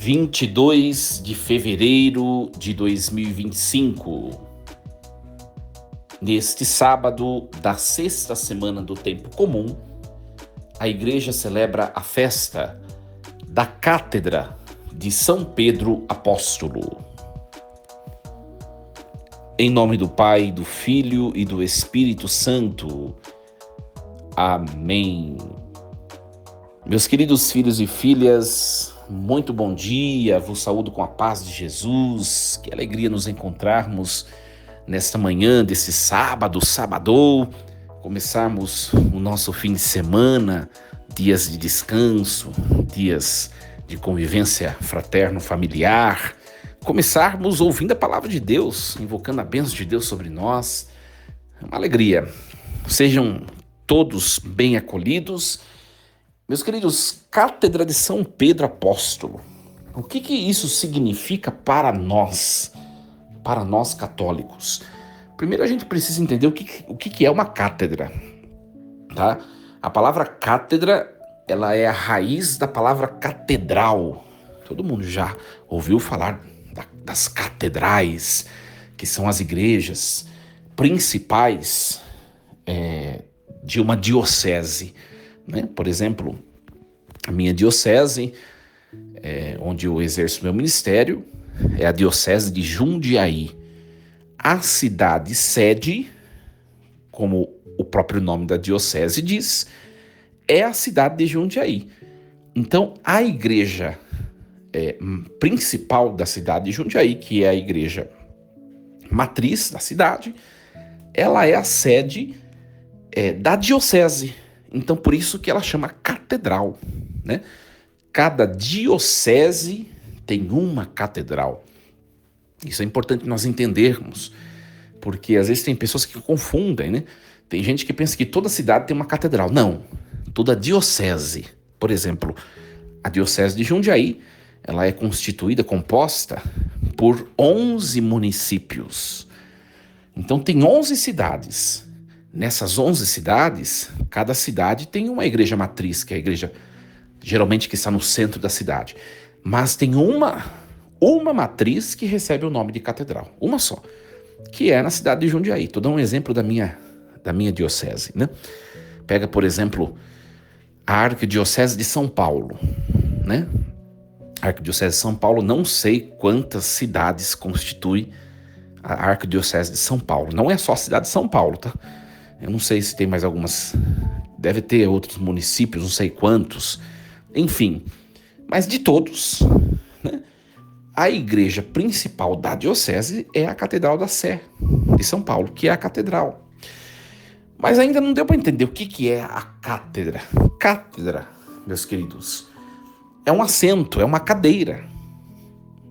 22 de fevereiro de 2025. Neste sábado da sexta semana do tempo comum, a igreja celebra a festa da Cátedra de São Pedro Apóstolo. Em nome do Pai, do Filho e do Espírito Santo. Amém. Meus queridos filhos e filhas, muito bom dia, vos saúdo com a paz de Jesus. Que alegria nos encontrarmos nesta manhã desse sábado, começarmos o nosso fim de semana, dias de descanso, dias de convivência fraterno-familiar, começarmos ouvindo a palavra de Deus, invocando a bênção de Deus sobre nós. É uma alegria. Sejam todos bem acolhidos. Meus queridos, Cátedra de São Pedro Apóstolo. O que isso significa para nós católicos? Primeiro a gente precisa entender o que é uma cátedra, tá? A palavra cátedra, ela é a raiz da palavra catedral. Todo mundo já ouviu falar das catedrais, que são as igrejas principais de uma diocese, né? Por exemplo, a minha diocese, onde eu exerço meu ministério, é a diocese de Jundiaí. A cidade sede, como o próprio nome da diocese diz, é a cidade de Jundiaí. Então, a igreja principal da cidade de Jundiaí, que é a igreja matriz da cidade, ela é a sede da diocese. Então, por isso que ela chama catedral, né? Cada diocese tem uma catedral. Isso é importante nós entendermos, porque às vezes tem pessoas que confundem, né? Tem gente que pensa que toda cidade tem uma catedral. Não, toda diocese. Por exemplo, a diocese de Jundiaí, ela é composta por 11 municípios. Então tem 11 cidades. Nessas 11 cidades, cada cidade tem uma igreja matriz, que é a igreja geralmente que está no centro da cidade. Mas tem uma matriz que recebe o nome de catedral, uma só, que é na cidade de Jundiaí. Estou dando um exemplo da minha diocese, né? Pega, por exemplo, a Arquidiocese de São Paulo, né? A Arquidiocese de São Paulo, não sei quantas cidades constitui a Arquidiocese de São Paulo. Não é só a cidade de São Paulo, tá? Eu não sei se tem mais algumas, deve ter outros municípios, não sei quantos, enfim. Mas de todos, né, a igreja principal da diocese é a Catedral da Sé de São Paulo, que é a catedral. Mas ainda não deu para entender o que é a cátedra. Cátedra, meus queridos, é um assento, é uma cadeira.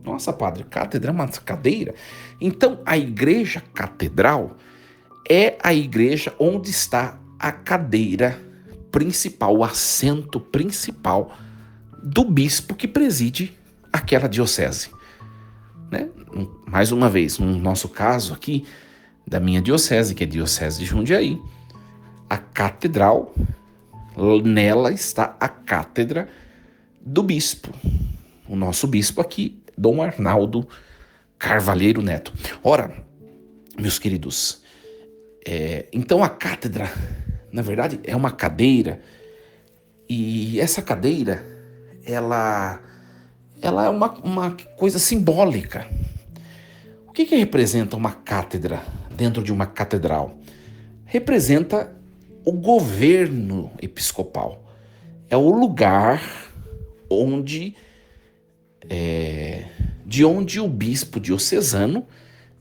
Nossa, padre, cátedra é uma cadeira? Então, a igreja catedral é a igreja onde está a cadeira principal, o assento principal do bispo que preside aquela diocese, né? Mais uma vez, no nosso caso aqui, da minha diocese, que é a diocese de Jundiaí, a catedral, nela está a cátedra do bispo. O nosso bispo aqui, Dom Arnaldo Carvalheiro Neto. Ora, meus queridos, então a cátedra, na verdade, é uma cadeira, e essa cadeira, ela é uma coisa simbólica. O que representa uma cátedra dentro de uma catedral? Representa o governo episcopal. É o lugar de onde o bispo diocesano,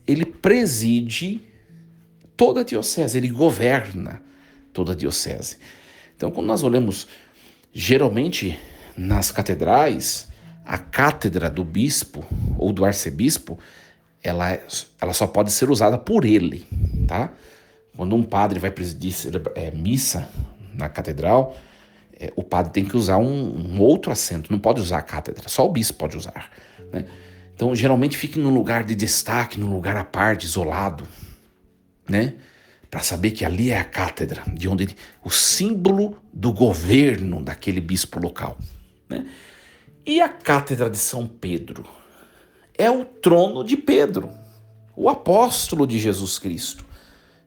ele preside toda a diocese, ele governa toda a diocese. Então, quando nós olhamos, geralmente, nas catedrais, a cátedra do bispo ou do arcebispo, ela só pode ser usada por ele, tá? Quando um padre vai presidir missa na catedral, o padre tem que usar um outro assento, não pode usar a cátedra, só o bispo pode usar, né? Então, geralmente fica num lugar de destaque, num lugar à parte, isolado, né? Para saber que ali é a cátedra, de onde o símbolo do governo daquele bispo local, né? E a Cátedra de São Pedro? É o trono de Pedro, o apóstolo de Jesus Cristo,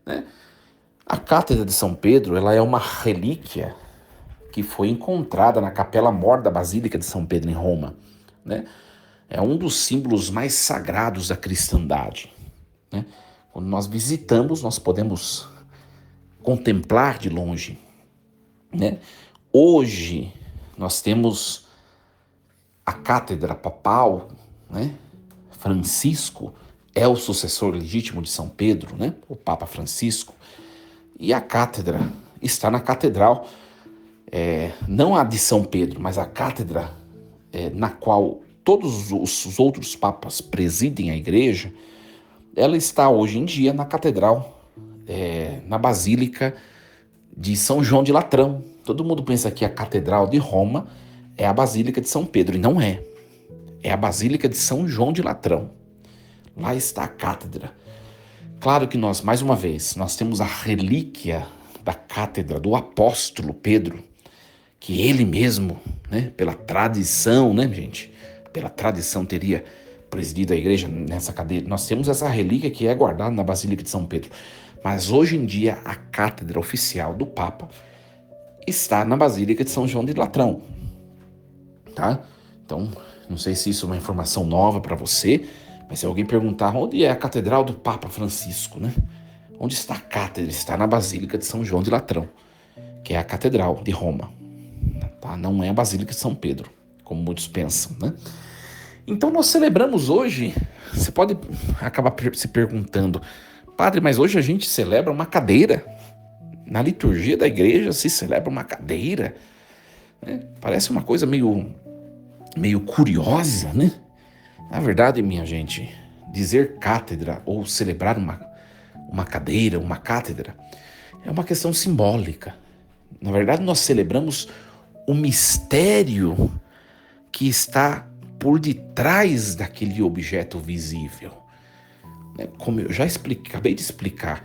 né? A Cátedra de São Pedro, ela é uma relíquia que foi encontrada na Capela Mor da Basílica de São Pedro em Roma, né? É um dos símbolos mais sagrados da cristandade, né? Quando nós visitamos, nós podemos contemplar de longe, né? Hoje nós temos a cátedra papal, né? Francisco é o sucessor legítimo de São Pedro, né? O Papa Francisco. E a cátedra está na catedral, não a de São Pedro, mas a cátedra na qual todos os outros papas presidem a igreja. Ela está hoje em dia na catedral, na Basílica de São João de Latrão. Todo mundo pensa que a Catedral de Roma é a Basílica de São Pedro, e não é. É a Basílica de São João de Latrão. Lá está a cátedra. Claro que nós, mais uma vez, nós temos a relíquia da cátedra do apóstolo Pedro, que ele mesmo, né, pela tradição, né, gente? Pela tradição teria presidido a igreja nessa cadeira. Nós temos essa relíquia que é guardada na Basílica de São Pedro. Mas hoje em dia a cátedra oficial do Papa está na Basílica de São João de Latrão, tá? Então, não sei se isso é uma informação nova para você, mas se alguém perguntar onde é a Catedral do Papa Francisco, né? Onde está a cátedra? Está na Basílica de São João de Latrão, que é a Catedral de Roma, tá? Não é a Basílica de São Pedro, como muitos pensam, né? Então nós celebramos hoje, você pode acabar se perguntando, padre, mas hoje a gente celebra uma cadeira? Na liturgia da igreja se celebra uma cadeira, né? Parece uma coisa meio curiosa, né? Na verdade, minha gente, dizer cátedra ou celebrar uma cadeira, uma cátedra, é uma questão simbólica. Na verdade, nós celebramos o mistério que está por detrás daquele objeto visível. Como eu já acabei de explicar,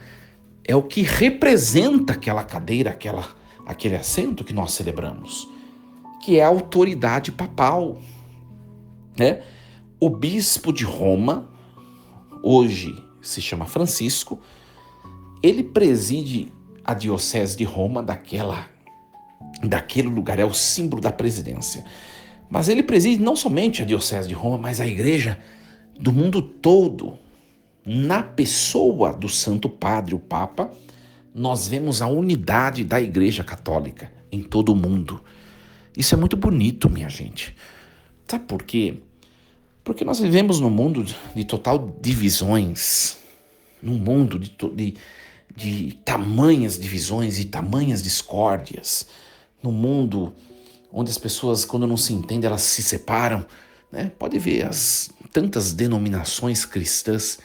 é o que representa aquela cadeira, aquele assento que nós celebramos, que é a autoridade papal, né? O bispo de Roma, hoje se chama Francisco, ele preside a diocese de Roma daquele lugar, é o símbolo da presidência. Mas ele preside não somente a diocese de Roma, mas a igreja do mundo todo. Na pessoa do Santo Padre, o Papa, nós vemos a unidade da Igreja Católica em todo o mundo. Isso é muito bonito, minha gente. Sabe por quê? Porque nós vivemos num mundo de total divisões, num mundo de tamanhas divisões e tamanhas discórdias, num mundo onde as pessoas, quando não se entendem, elas se separam, né? Pode ver as tantas denominações cristãs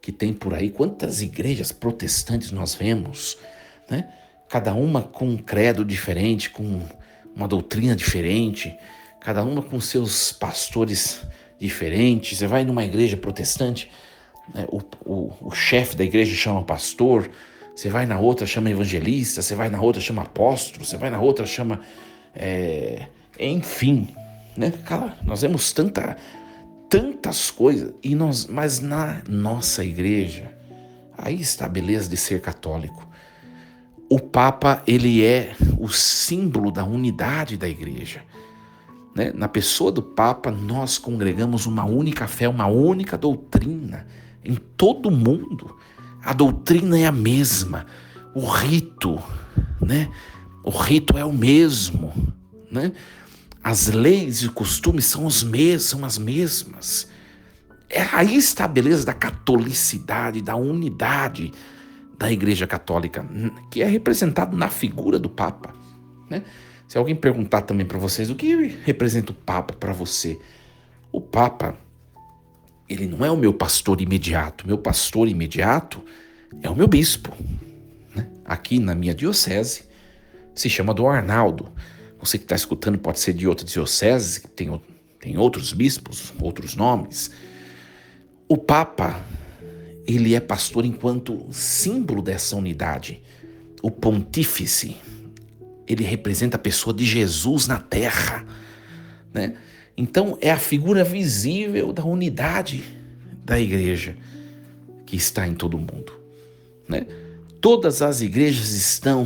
que tem por aí, quantas igrejas protestantes nós vemos, né? Cada uma com um credo diferente, com uma doutrina diferente, cada uma com seus pastores diferentes. Você vai numa igreja protestante, né, o chefe da igreja chama pastor, você vai na outra chama evangelista, você vai na outra chama apóstolo, você vai na outra chama... enfim, né? Cara, nós vemos tantas coisas, mas na nossa igreja, aí está a beleza de ser católico. O Papa, ele é o símbolo da unidade da igreja, né? Na pessoa do Papa, nós congregamos uma única fé, uma única doutrina em todo o mundo. A doutrina é a mesma, o rito, né? O rito é o mesmo, né? As leis e costumes são as mesmas. Aí está a beleza da catolicidade, da unidade da Igreja Católica, que é representado na figura do Papa, né? Se alguém perguntar também para vocês o que representa o Papa para você, o Papa, ele não é o meu pastor imediato. Meu pastor imediato é o meu bispo, né? Aqui na minha diocese se chama Dom Arnaldo. Você que está escutando pode ser de outra diocese, que tem outros bispos, outros nomes. O Papa, ele é pastor enquanto símbolo dessa unidade. O pontífice, ele representa a pessoa de Jesus na terra, né? Então é a figura visível da unidade da igreja que está em todo o mundo, né? Todas as igrejas estão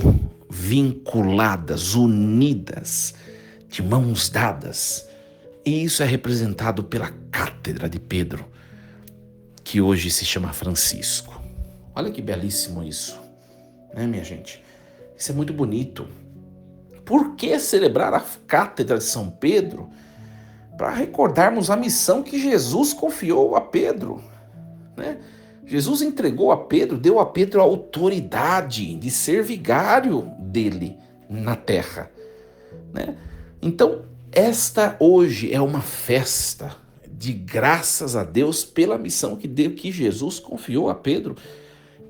vinculadas, unidas, de mãos dadas. E isso é representado pela Cátedra de Pedro, que hoje se chama Francisco. Olha que belíssimo isso, né, minha gente? Isso é muito bonito. Por que celebrar a Cátedra de São Pedro? Para recordarmos a missão que Jesus confiou a Pedro, né? Jesus entregou a Pedro, deu a Pedro a autoridade de ser vigário dele na terra, né? Então, esta hoje é uma festa de graças a Deus pela missão que Jesus confiou a Pedro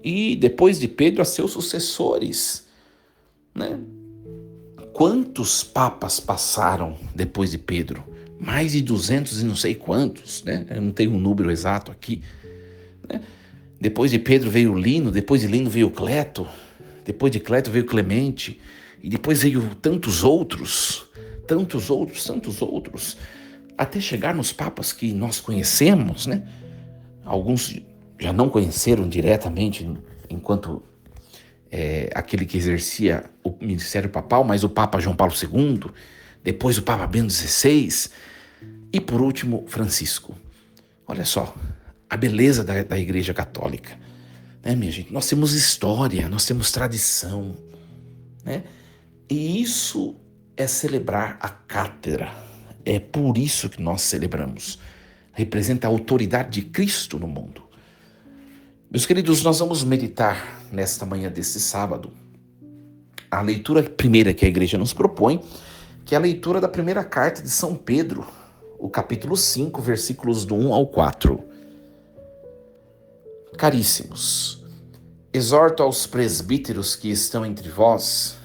e depois de Pedro a seus sucessores, né? Quantos papas passaram depois de Pedro? Mais de 200 e não sei quantos, né? Eu não tenho um número exato aqui, né? Depois de Pedro veio Lino, depois de Lino veio Cleto, depois de Cleto veio Clemente, e depois veio tantos outros, até chegar nos papas que nós conhecemos, né? Alguns já não conheceram diretamente enquanto aquele que exercia o ministério papal, mas o Papa João Paulo II, depois o Papa Bento XVI e por último Francisco. Olha só a beleza da Igreja Católica, né, minha gente? Nós temos história, nós temos tradição, né? E isso é celebrar a cátedra. É por isso que nós celebramos. Representa a autoridade de Cristo no mundo. Meus queridos, nós vamos meditar nesta manhã deste sábado a leitura primeira que a igreja nos propõe, que é a leitura da primeira carta de São Pedro, o capítulo 5, versículos do 1 ao 4. Caríssimos, exorto aos presbíteros que estão entre vós,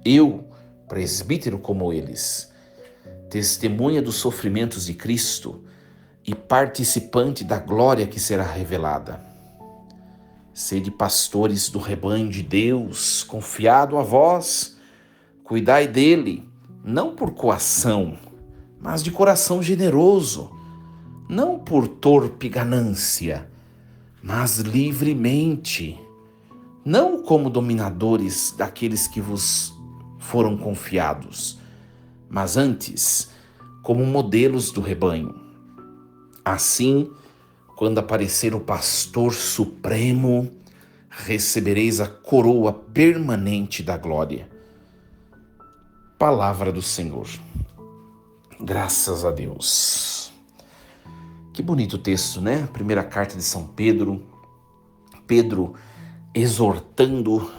eu, presbítero como eles, testemunha dos sofrimentos de Cristo e participante da glória que será revelada. Sede pastores do rebanho de Deus, confiado a vós, cuidai dele, não por coação, mas de coração generoso, não por torpe ganância, mas livremente, não como dominadores daqueles que vos foram confiados, mas antes como modelos do rebanho. Assim, quando aparecer o pastor supremo, recebereis a coroa permanente da glória. Palavra do Senhor. Graças a Deus. Que bonito texto, né? Primeira carta de São Pedro. Pedro exortando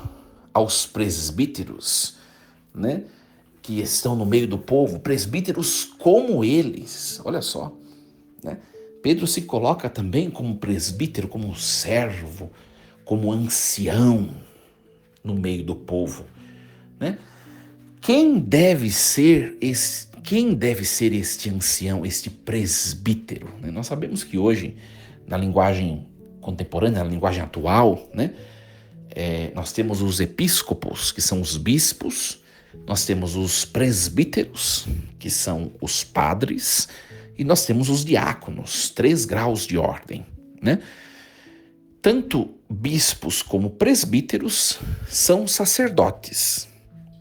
aos presbíteros, né? Que estão no meio do povo, presbíteros como eles. Olha só, né? Pedro se coloca também como presbítero, como servo, como ancião no meio do povo, né? Quem deve ser este ancião, este presbítero? Né? Nós sabemos que hoje, na linguagem contemporânea, na linguagem atual, né? Nós temos os episcopos, que são os bispos, nós temos os presbíteros, que são os padres, e nós temos os diáconos, 3 graus de ordem, né? Tanto bispos como presbíteros são sacerdotes,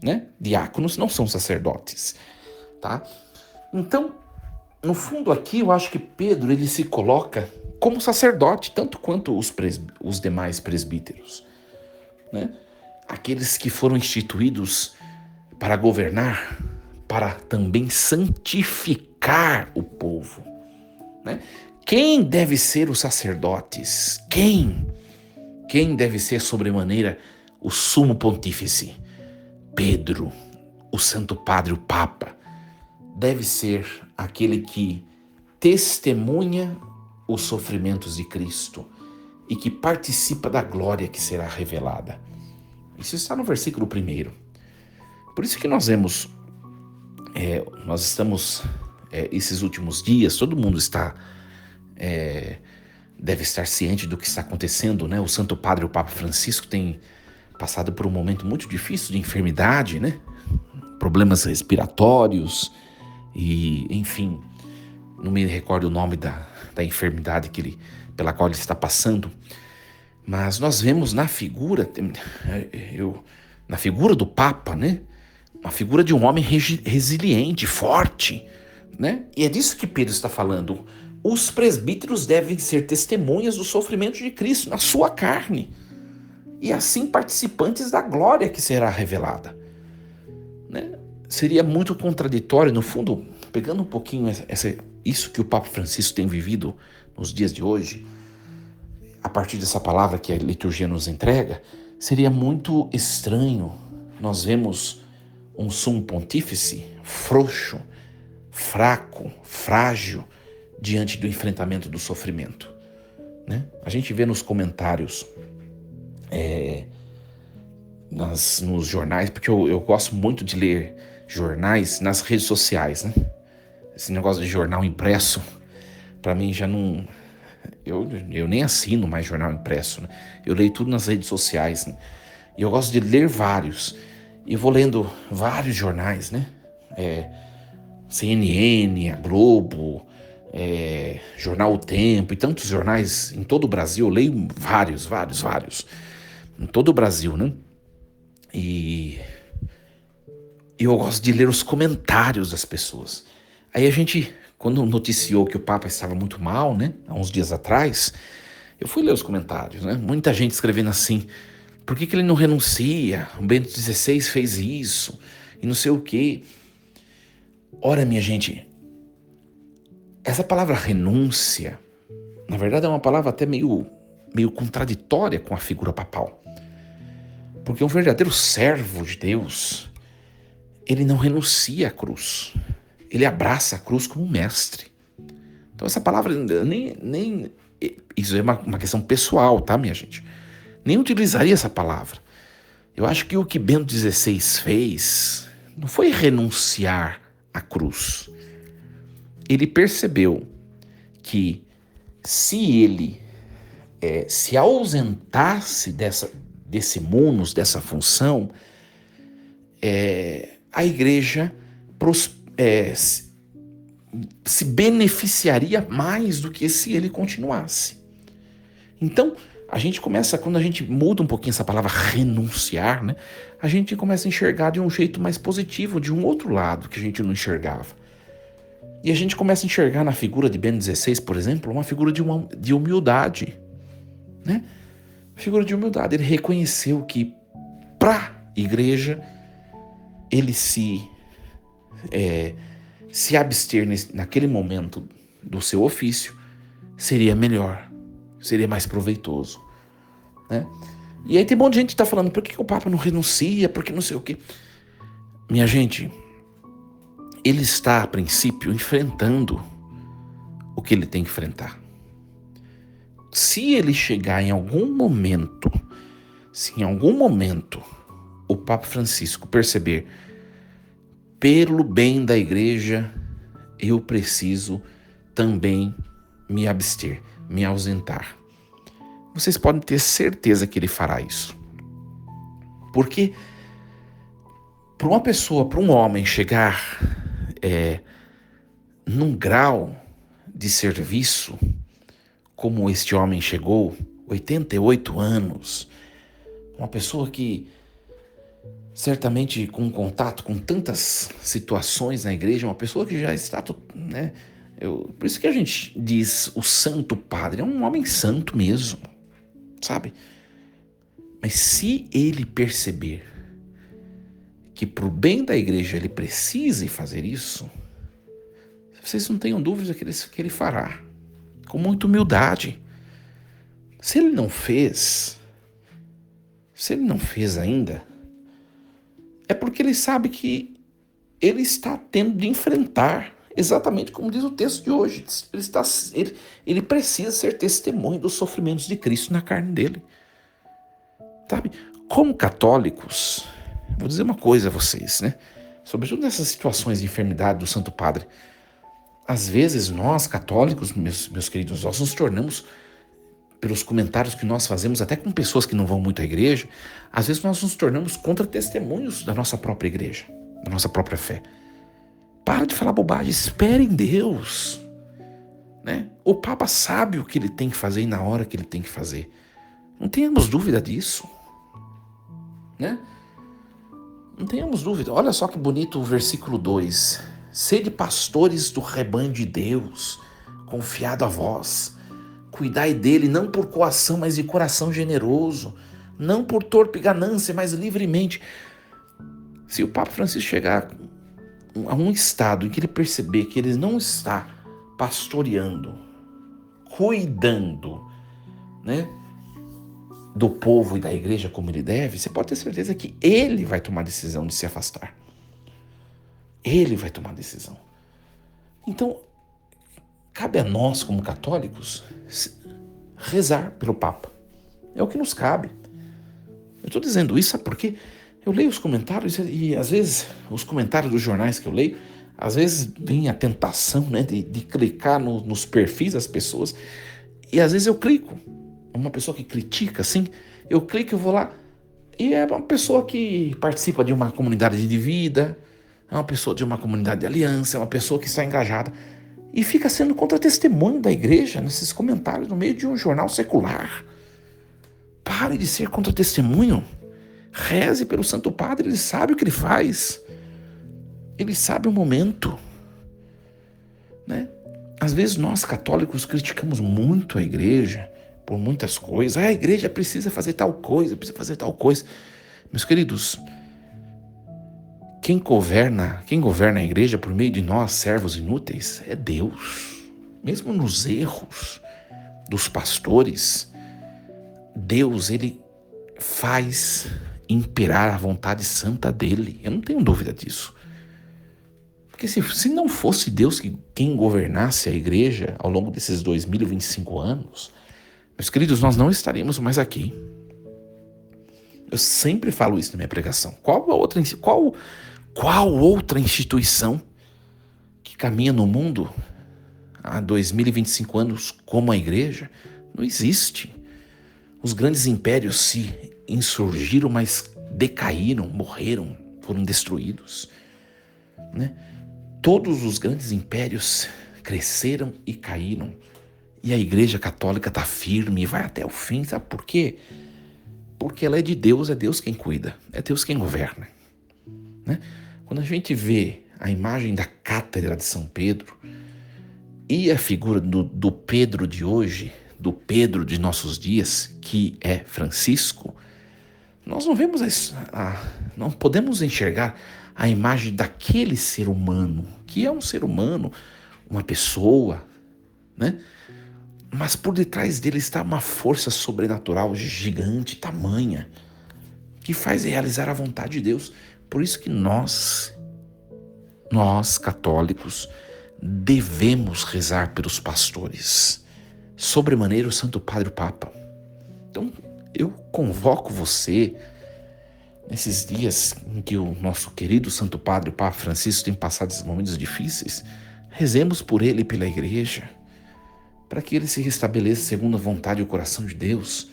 né? Diáconos não são sacerdotes, tá? Então, no fundo aqui, eu acho que Pedro ele se coloca como sacerdote, tanto quanto os demais presbíteros, né? Aqueles que foram instituídos para governar, para também santificar o povo, né? Quem deve ser os sacerdotes? Quem deve ser sobremaneira o sumo pontífice? Pedro, o Santo Padre, o Papa, deve ser aquele que testemunha os sofrimentos de Cristo e que participa da glória que será revelada. Isso está no versículo 1. Por isso que nós estamos, esses últimos dias, todo mundo deve estar ciente do que está acontecendo, né? O Santo Padre, o Papa Francisco, tem passado por um momento muito difícil de enfermidade, né? Problemas respiratórios e, enfim, não me recordo o nome da enfermidade pela qual ele está passando, mas nós vemos na figura do Papa, né? Uma figura de um homem resiliente, forte, né? E é disso que Pedro está falando. Os presbíteros devem ser testemunhas do sofrimento de Cristo na sua carne, e assim participantes da glória que será revelada, né? Seria muito contraditório, no fundo, pegando um pouquinho isso que o Papa Francisco tem vivido nos dias de hoje, a partir dessa palavra que a liturgia nos entrega, seria muito estranho nós vemos um sumo pontífice frouxo, fraco, frágil, diante do enfrentamento do sofrimento, né? A gente vê nos comentários, nos jornais, porque eu gosto muito de ler jornais nas redes sociais, né? Esse negócio de jornal impresso, para mim já não... Eu nem assino mais jornal impresso, né? Eu leio tudo nas redes sociais, né? E eu gosto de ler vários. E vou lendo vários jornais, né? CNN, a Globo, Jornal O Tempo e tantos jornais em todo o Brasil. Eu leio vários. Em todo o Brasil, né? E eu gosto de ler os comentários das pessoas. Aí a gente, quando noticiou que o Papa estava muito mal, né? Há uns dias atrás, eu fui ler os comentários, né? Muita gente escrevendo assim: por que ele não renuncia? O Bento XVI fez isso e não sei o quê. Ora, minha gente, essa palavra renúncia, na verdade é uma palavra até meio contraditória com a figura papal. Porque um verdadeiro servo de Deus, ele não renuncia à cruz. Ele abraça a cruz como um mestre. Então essa palavra nem isso é uma questão pessoal, tá, minha gente? Nem utilizaria essa palavra. Eu acho que o que Bento XVI fez não foi renunciar à cruz. Ele percebeu que se ele se ausentasse desse munus, dessa função, a igreja se beneficiaria mais do que se ele continuasse. Então, quando a gente muda um pouquinho essa palavra renunciar, né, a gente começa a enxergar de um jeito mais positivo, de um outro lado que a gente não enxergava. E a gente começa a enxergar na figura de Bento XVI, por exemplo, uma figura de humildade, né? Figura de humildade. Ele reconheceu que para a igreja ele se abster naquele momento do seu ofício seria melhor, seria mais proveitoso, né? E aí tem um monte de gente que está falando: por que o Papa não renuncia, por que não sei o quê? Minha gente, ele está a princípio enfrentando o que ele tem que enfrentar. Se ele chegar em algum momento, o Papa Francisco perceber: pelo bem da igreja, eu preciso também me abster, me ausentar, vocês podem ter certeza que ele fará isso. Porque para uma pessoa, para um homem chegar num grau de serviço como este homem chegou, 88 anos, uma pessoa que certamente com contato com tantas situações na igreja, uma pessoa que já está, né? Por isso que a gente diz o Santo Padre, é um homem santo mesmo, sabe? Mas se ele perceber que pro bem da igreja ele precisa fazer isso, vocês não tenham dúvida que ele fará, com muita humildade. Se ele não fez ainda, é porque ele sabe que ele está tendo de enfrentar, exatamente como diz o texto de hoje. Ele precisa ser testemunho dos sofrimentos de Cristo na carne dele. Sabe? Como católicos, vou dizer uma coisa a vocês, né? Sobretudo nessas situações de enfermidade do Santo Padre. Às vezes nós, católicos, meus queridos, nós nos tornamos, pelos comentários que nós fazemos, até com pessoas que não vão muito à igreja, às vezes nós nos tornamos contra-testemunhos da nossa própria igreja, da nossa própria fé. Para de falar bobagem, espere em Deus. né? O Papa sabe o que ele tem que fazer e na hora que ele tem que fazer. Não tenhamos dúvida disso, né? Não tenhamos dúvida. Olha só que bonito o versículo 2. Sede pastores do rebanho de Deus, confiado a vós. Cuidai dele não por coação, mas de coração generoso. Não por torpe ganância, mas livremente. Se o Papa Francisco chegar a um estado em que ele perceber que ele não está pastoreando, cuidando, né, do povo e da igreja como ele deve, você pode ter certeza que ele vai tomar a decisão de se afastar. Ele vai tomar a decisão. Então, cabe a nós, como católicos, rezar pelo Papa. É o que nos cabe. Eu estou dizendo isso, sabe por quê? Eu leio os comentários e às vezes os comentários dos jornais que eu leio, às vezes vem a tentação, né, de clicar nos perfis das pessoas e às vezes eu clico. Uma pessoa que critica, assim, eu clico, eu vou lá e é uma pessoa que participa de uma comunidade de vida, é uma pessoa de uma comunidade de aliança, é uma pessoa que está engajada e fica sendo contra-testemunho da igreja nesses comentários no meio de um jornal secular. Pare de ser contra-testemunho. Reze pelo Santo Padre, ele sabe o que ele faz. Ele sabe o momento, né? Às vezes nós católicos criticamos muito a igreja por muitas coisas. A igreja precisa fazer tal coisa, precisa fazer tal coisa. Meus queridos, quem governa a igreja por meio de nós, servos inúteis, é Deus. Mesmo nos erros dos pastores, Deus, ele faz imperar a vontade santa dele. Eu não tenho dúvida disso. Porque se não fosse Deus quem governasse a igreja ao longo desses 2025 anos, meus queridos, nós não estaríamos mais aqui. Eu sempre falo isso na minha pregação. Qual outra instituição que caminha no mundo há 2025 anos como a igreja? Não existe. Os grandes impérios se insurgiram, mas decaíram, morreram, foram destruídos, né? Todos os grandes impérios cresceram e caíram. E a Igreja Católica está firme e vai até o fim. Sabe por quê? Porque ela é de Deus, é Deus quem cuida, é Deus quem governa, né? Quando a gente vê a imagem da Cátedra de São Pedro e a figura do Pedro de hoje, do Pedro de nossos dias, que é Francisco, nós não vemos não podemos enxergar a imagem daquele ser humano, que é um ser humano, uma pessoa, né? Mas por detrás dele está uma força sobrenatural gigante, tamanha, que faz realizar a vontade de Deus. Por isso que nós católicos, devemos rezar pelos pastores, sobremaneira o Santo Padre o Papa. Então, eu convoco você, nesses dias em que o nosso querido Santo Padre, o Papa Francisco, tem passado esses momentos difíceis, rezemos por ele e pela igreja, para que ele se restabeleça segundo a vontade e o coração de Deus,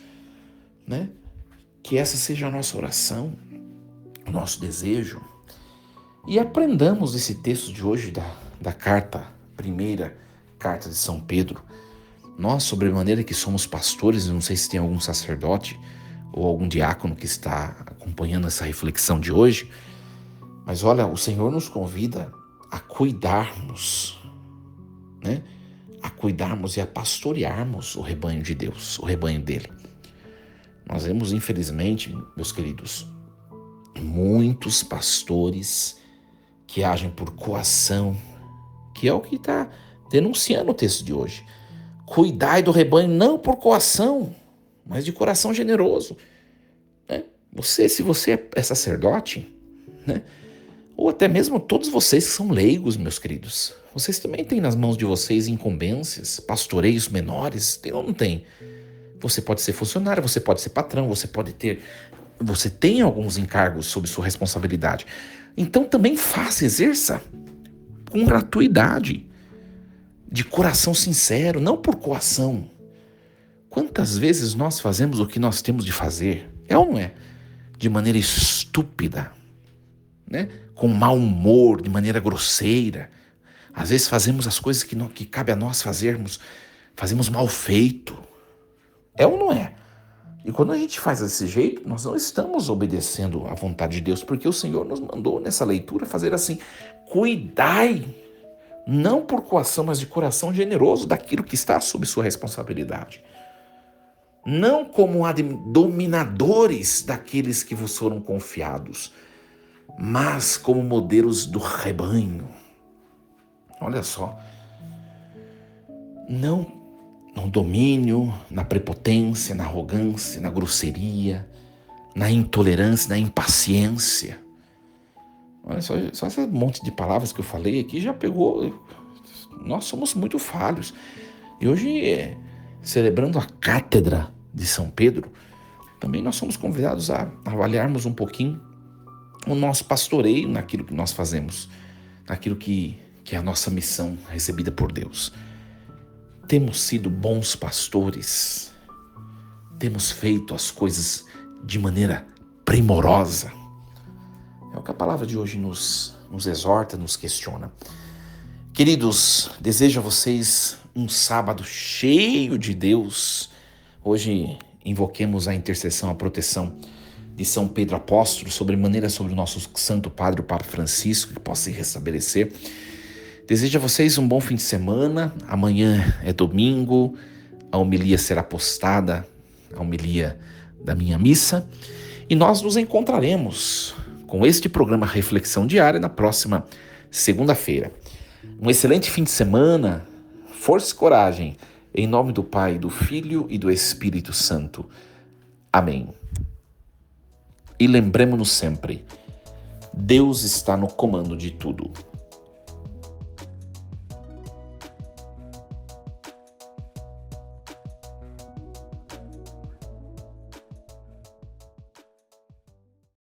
né? Que essa seja a nossa oração, o nosso desejo. E aprendamos esse texto de hoje da primeira carta de São Pedro. Nós, sobremaneira que somos pastores, não sei se tem algum sacerdote ou algum diácono que está acompanhando essa reflexão de hoje, mas olha, o Senhor nos convida a cuidarmos, né? A cuidarmos e a pastorearmos o rebanho de Deus, o rebanho dele. Nós vemos, infelizmente, meus queridos, muitos pastores que agem por coação, que é o que está denunciando o texto de hoje. Cuidai do rebanho não por coação, mas de coração generoso, né? Se você é sacerdote, né? Ou até mesmo todos vocês que são leigos, meus queridos, vocês também têm nas mãos de vocês incumbências, pastoreios menores, tem ou não tem? Você pode ser funcionário, você pode ser patrão, você tem alguns encargos sob sua responsabilidade. Então também faça, exerça com gratuidade, de coração sincero, não por coação. Quantas vezes nós fazemos o que nós temos de fazer, é ou não é? De maneira estúpida, né? Com mau humor, de maneira grosseira. Às vezes fazemos as coisas que cabe a nós fazemos mal feito. É ou não é? E quando a gente faz desse jeito, nós não estamos obedecendo à vontade de Deus, porque o Senhor nos mandou nessa leitura fazer assim: cuidai, não por coação, mas de coração generoso daquilo que está sob sua responsabilidade. Não como dominadores daqueles que vos foram confiados, mas como modelos do rebanho. Olha só, não no domínio, na prepotência, na arrogância, na grosseria, na intolerância, na impaciência. Olha só esse monte de palavras que eu falei aqui já pegou. Nós somos muito falhos. E hoje, celebrando a cátedra de São Pedro, também nós somos convidados a avaliarmos um pouquinho o nosso pastoreio naquilo que nós fazemos, naquilo que é a nossa missão recebida por Deus. Temos sido bons pastores, temos feito as coisas de maneira primorosa. É o que a palavra de hoje nos exorta, nos questiona. Queridos, desejo a vocês um sábado cheio de Deus. Hoje invoquemos a intercessão, a proteção de São Pedro Apóstolo, sobremaneira sobre o nosso Santo Padre, o Papa Francisco, que possa se restabelecer. Desejo a vocês um bom fim de semana. Amanhã é domingo, a homilia será postada, a homilia da minha missa. E nós nos encontraremos com este programa Reflexão Diária na próxima segunda-feira. Um excelente fim de semana, força e coragem, em nome do Pai, do Filho e do Espírito Santo. Amém. E lembremos-nos sempre, Deus está no comando de tudo.